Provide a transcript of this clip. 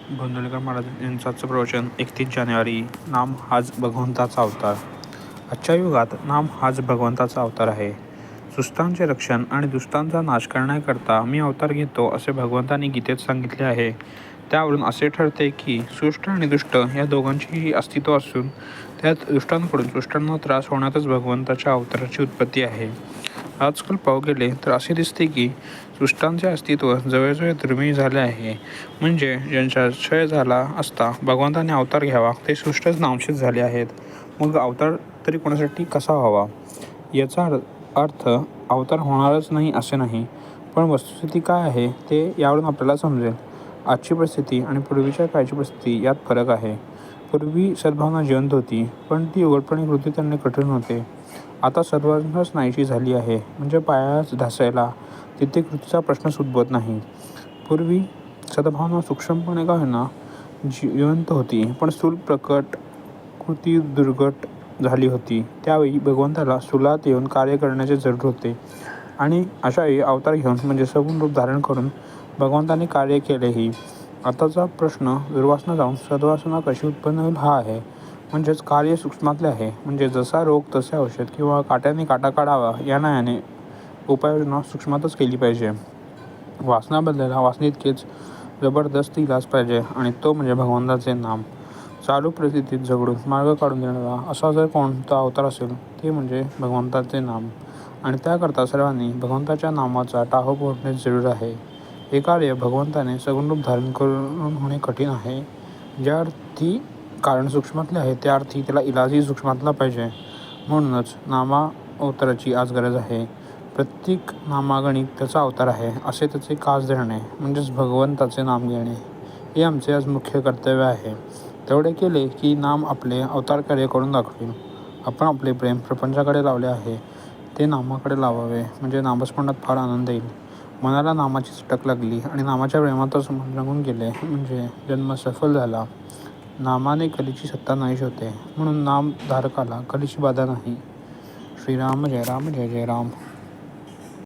गोंंदवलेकर महाराज यांचं प्रवचन 31 जानेवारी. नाम हाच भगवंताचा अवतार. आजच्या युगात नाम हाच भगवंताचा अवतार आहे. सुस्तांचे रक्षण आणि दुष्टांचा नाश करण्याकरता मी अवतार घेतो असे भगवंतांनी गीतेत सांगितले आहे. त्यावरून असे ठरते की सुष्ट आणि दुष्ट या दोघांचेही अस्तित्व असून त्यात दुष्टांकडून सुष्टांना त्रास होण्यातच भगवंताच्या अवताराची उत्पत्ती आहे. आजकाल पाहू गेले तर असे दिसते की सुष्टांचे अस्तित्व जवळजवळ दुर्मिळ झाले आहे. म्हणजे ज्यांचा क्षय झाला असता भगवंताने अवतार घ्यावा ते सुष्टच नामशेष झाले आहेत. मग अवतार तरी कोणासाठी कसा व्हावा? याचा अर्थ अवतार होणारच नाही असे नाही, पण वस्तुस्थिती काय आहे ते यावरून आपल्याला समजेल. आजची परिस्थिती आणि पूर्वीच्या काळची परिस्थिती यात फरक आहे. पूर्वी सद्भावना जिवंत होती, पण ती उघडपणे कृती करणे कठीण होते. आता सर्वांनाच नाहीशी झाली आहे. म्हणजे पायाच ढासळला तिथे कृतीचा प्रश्नच उद्भवत नाही. पूर्वी सद्भावना सूक्ष्मपणे का होईना जिवंत होती, पण स्थूल प्रकट कृती दुर्घट झाली होती. त्यावेळी भगवंताला स्थूलात येऊन कार्य करण्याचे जरूर होते आणि अशावेळी अवतार घेऊन म्हणजे सगुण रूप धारण करून भगवंताने कार्य केलेही. आताचा प्रश्न दुर्वासना जाऊन सद्वासना कशी उत्पन्न होईल हा आहे. म्हणजेच कार्य सूक्ष्मातले आहे. म्हणजे जसा रोग तसे औषध किंवा काट्याने काटा काढावा या न्यायाने उपाययोजना सूक्ष्मातच केली पाहिजे. वासना बदलायला वासनेइतकेच जबरदस्त इलाज पाहिजे आणि तो म्हणजे भगवंताचे नाम. चालू परिस्थितीत झगडून मार्ग काढून देणारा असा जर कोणता अवतार असेल ते म्हणजे भगवंताचे नाम. आणि त्याकरता सर्वांनी भगवंताच्या नामाचा टाहो फोडणे जरूर आहे. हे कार्य भगवंताने सगुण रूप धारण करून होणे कठीण आहे. ज्या अर्थी कारण सूक्ष्मातले आहे त्या अर्थी त्याला इलाजही सूक्ष्मातला पाहिजे. म्हणूनच नामा अवताराची आज गरज आहे. प्रत्येक नामागणिक त्याचा अवतार आहे असे त्याचे कास धरणे म्हणजेच भगवंताचे नाम घेणे हे आमचे आज मुख्य कर्तव्य आहे. तेवढे केले की नाम आपले अवतार कार्य करून दाखवेल. आपण आपले प्रेम प्रपंचाकडे लावले आहे ते नामाकडे लावावे, म्हणजे नामस्मरणात फार आनंद येईल. मनाला नामाची चटक लागली आणि नामाच्या प्रेमातच मन रंगून गेले म्हणजे जन्म सफल झाला. नामाने कलीची सत्ता नाहीशी होते, म्हणून नाम धारकाला कलीची बाधा नाही. श्रीराम जय राम जय जय राम.